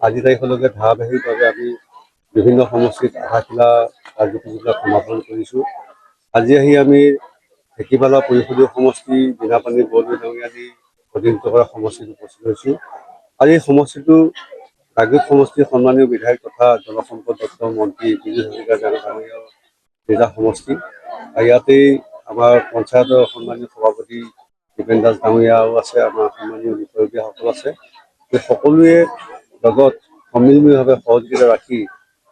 আজি তাৰিখলৈকে ধাৰাবাহিকভাৱে আমি বিভিন্ন সমষ্টিত আধাখিলা কাৰ্যসূচীবিলাক সমাপন কৰিছোঁ। আজি আহি আমি ঢেকিপালা পৰিষদীয় সমষ্টি বীণাপানী বৰদলৈ ডাঙৰীয়ানী প্ৰতিনিধিত্ব কৰা সমষ্টিত উপস্থিত হৈছোঁ। আৰু এই সমষ্টিটো নাগৰিক সমষ্টিৰ সন্মানীয় বিধায়ক তথা জলসম্পদ দপ্তৰৰ মন্ত্ৰী পীযুষ হাজৰিকা ডাঙৰীয়াৰ জিলা সমষ্টি। আৰু ইয়াতেই আমাৰ পঞ্চায়তৰ সন্মানীয় সভাপতি দীপেন দাস ডাঙৰীয়াও আছে, আমাৰ সন্মানীয় বিষয়ববীয়াসকল আছে। এই সকলোৱে লগত সমিলমিলভাৱে সহযোগিতা ৰাখি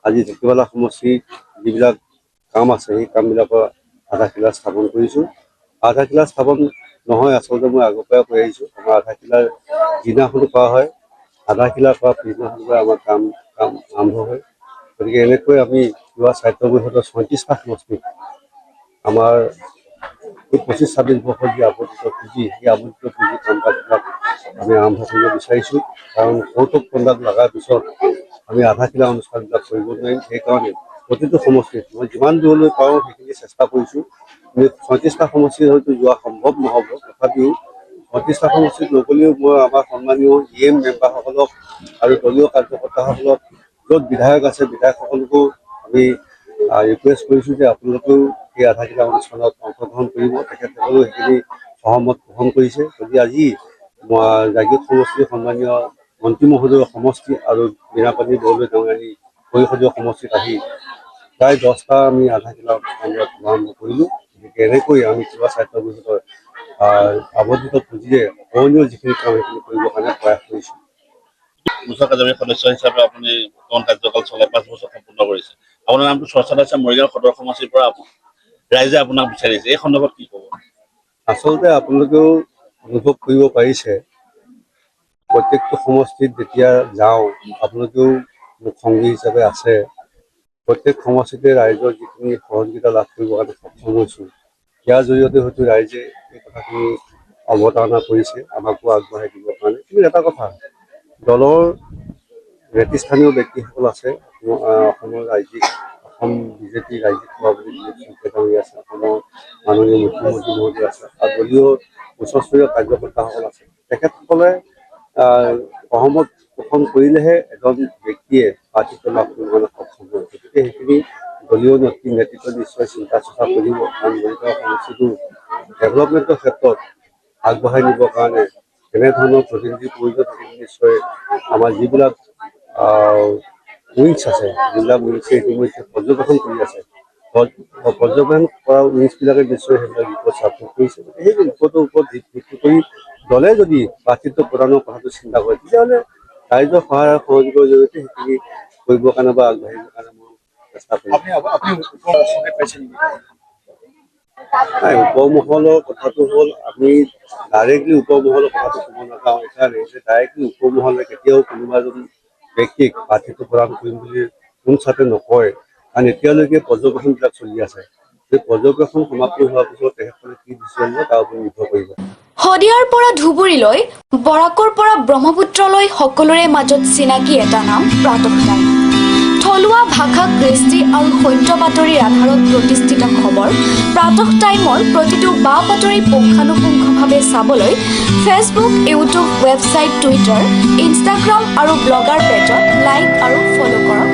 আজি ঢেকিপালা সমষ্টিত যিবিলাক কাম আছে সেই কামবিলাকৰ আধাৰশিলা স্থাপন কৰিছোঁ। আধাৰশিলা স্থাপন নহয়, আচলতে মই আগৰ পৰাই কৈ আহিছোঁ, আমাৰ আধাৰশিলাৰ যিদিনাখনো কৰা হয়, আধাৰশিলা কৰা পিছদিনাখনৰ পৰা আমাৰ কাম আৰম্ভ হয়। গতিকে এনেকৈ আমি যোৱা স্বাস্থ্য পৰিষদৰ ৩৬টা সমষ্টিত আমাৰ এই ২৫-২৬ বৰ্ষৰ যি আৱৰ্তিত পুঁজি, সেই আৱৰ্তিত পুঁজি কাম কাজবিলাক আমি আৰম্ভ কৰিব বিচাৰিছোঁ। কাৰণ কৌতুক কণ্ডাক্ট লগাৰ পিছত আমি আধাৰশিলা অনুষ্ঠানবিলাক কৰিব নোৱাৰিম। সেইকাৰণে প্ৰতিটো সমষ্টিত মই যিমান দূৰলৈ পাৰোঁ সেইখিনি চেষ্টা কৰিছোঁ। ৩৬টা সমষ্টিত হয়তো যোৱা সম্ভৱ নহ'ব, তথাপিও ৩৬টা সমষ্টিত নগ'লেও মই আমাৰ সন্মানীয় EM মেম্বাৰসকলক আৰু দলীয় কাৰ্যকৰ্তাসকলক, য'ত বিধায়ক আছে বিধায়কসকলকো আমি ৰিকুৱেষ্ট কৰিছোঁ যে আপোনালোকেও এই আধাৰশিলা অনুষ্ঠানত অংশগ্ৰহণ কৰিব। তেখেতসকলেও সেইখিনি সহমত পোষণ কৰিছে। গতিকে আজি জাগীৰোড সমষ্টিৰ সন্মানীয় মন্ত্ৰী মহোদয়ৰ সমষ্টি আৰু বীণাপানী বৰদলৈ ডাঙৰীয়ানী পৰিষদীয় সমষ্টিত আহি প্ৰায় 10টা আমি আধাৰশিলা অনুষ্ঠানবিলাক আৰম্ভ কৰিলোঁ। গতিকে এনেকৈ আমি যোৱা স্বাস্থ্য পৰিষদৰ আৱৰ্তিত পুঁজিৰে অন্য যিখিনি কাম সেইখিনি কৰিবৰ কাৰণে প্ৰয়াস কৰিছোঁ। ওচৰ কাৰ্যবাহী সদস্য হিচাপে আপুনি বৰ্তমান কাৰ্যকাল চলাই 5 বছৰ সম্পূৰ্ণ কৰিছে। আপোনাৰ নামটো চৰ্চাত আছে মৰিগাঁও সদৰ সমষ্টিৰ পৰা ৰাইজে আপোনাক বিচাৰিছে, এই সন্দৰ্ভত কি ক'ব? আচলতে আপোনালোকেও অনুভৱ কৰিব পাৰিছে, প্ৰত্যেকটো সমষ্টিত যেতিয়া যাওঁ, আপোনালোকেও মোক সংগী হিচাপে আছে। প্ৰত্যেক সমষ্টিতে ৰাইজৰ যিখিনি সহযোগিতা লাভ কৰিবৰ কাৰণে সক্ষম হৈছোঁ, ইয়াৰ জৰিয়তে হয়তো ৰাইজে এই কথাখিনি অৱতাৰণা কৰিছে আমাকো আগবঢ়াই দিবৰ কাৰণে। কিন্তু এটা কথা, দলৰ নেতৃস্থানীয় ব্যক্তিসকল আছে, অসমৰ অসম বিজেপি ৰাজ্যিক সভাপতি দিলীপ শইকীয়া আছে, অসমৰ মাননীয় মুখ্যমন্ত্ৰী মহোদয় আছে, আৰু দলীয় উচ্চস্তৰীয় কাৰ্যকৰ্তাসকল আছে। তেখেতসকলে সহমত পোষণ কৰিলেহে এজন ব্যক্তিয়ে প্ৰাৰ্থিত্ব লাভ কৰিবলৈ সক্ষম হয়। গতিকে সেইখিনি দলীয় নেতৃত্ব নিশ্চয় চিন্তা চৰ্চা কৰিব। কাৰণ মৰিগাঁও সমষ্টিটো ডেভেলপমেণ্টৰ ক্ষেত্ৰত আগবঢ়াই নিবৰ কাৰণে এনেধৰণৰ প্ৰতিনিধিৰ প্ৰয়োজন থাকিলে নিশ্চয় আমাৰ যিবিলাক উইংছ আছে, যিবিলাক উইংছে ইতিমধ্যে পৰ্যবেক্ষণ কৰি আছে, পৰ্যবেক্ষণ কৰা উইংছবিলাকে নিশ্চয় সেইবিলাক ৰিপৰ্ট ছাবমিট কৰিছে। সেই ৰিপৰ্টৰ ওপৰত ভিত্তি কৰি দলে যদি প্ৰাৰ্থিত্ব প্ৰদানৰ কথাটো চিন্তা কৰে, তেতিয়াহ'লে ৰাইজৰ সহায় সহযোগৰ জৰিয়তে সেইখিনি কৰিবৰ কাৰণে বা আগবাঢ়িবৰ কাৰণে মই চেষ্টা কৰিম। নাই, উপমহলৰ কথাটো হ'ল আমি ডাইৰেক্টলি উপমহলৰ কথাটো ক'ব নাযাওঁ। এইকাৰণে যে ডাইৰেক্টলি উপমহলে কেতিয়াও কোনোবা এজন ব্যক্তিক প্ৰাৰ্থিত্ব প্ৰদান কৰিম বুলি কোনচাতে নকয়। কাৰণ এতিয়ালৈকে পৰ্যবেক্ষণবিলাক চলি আছে। সেই পৰ্যবেক্ষণ সমাপ্তি হোৱাৰ পিছত তেখেতসকলে কি ডিচিশ্যন লয় তাৰ ওপৰত নিৰ্ভৰ কৰিব। শদিয়াৰ পৰা ধুবুৰীলৈ, বৰাকৰ পৰা ব্ৰহ্মপুত্ৰলৈ সকলোৰে মাজত চিনাকি এটা নাম প্ৰাতঃ টাইম। থলুৱা ভাষা, কৃষ্টি আৰু সত্য বাতৰিৰ আধাৰত প্ৰতিষ্ঠিত খবৰ প্ৰাতঃ টাইমৰ প্ৰতিটো বা বাতৰি পুংখানুপুংখভাৱে চাবলৈ Facebook, YouTube, website, Twitter, Instagram আৰু ব্লগাৰ পেজত লাইক আৰু ফ'ল' কৰক।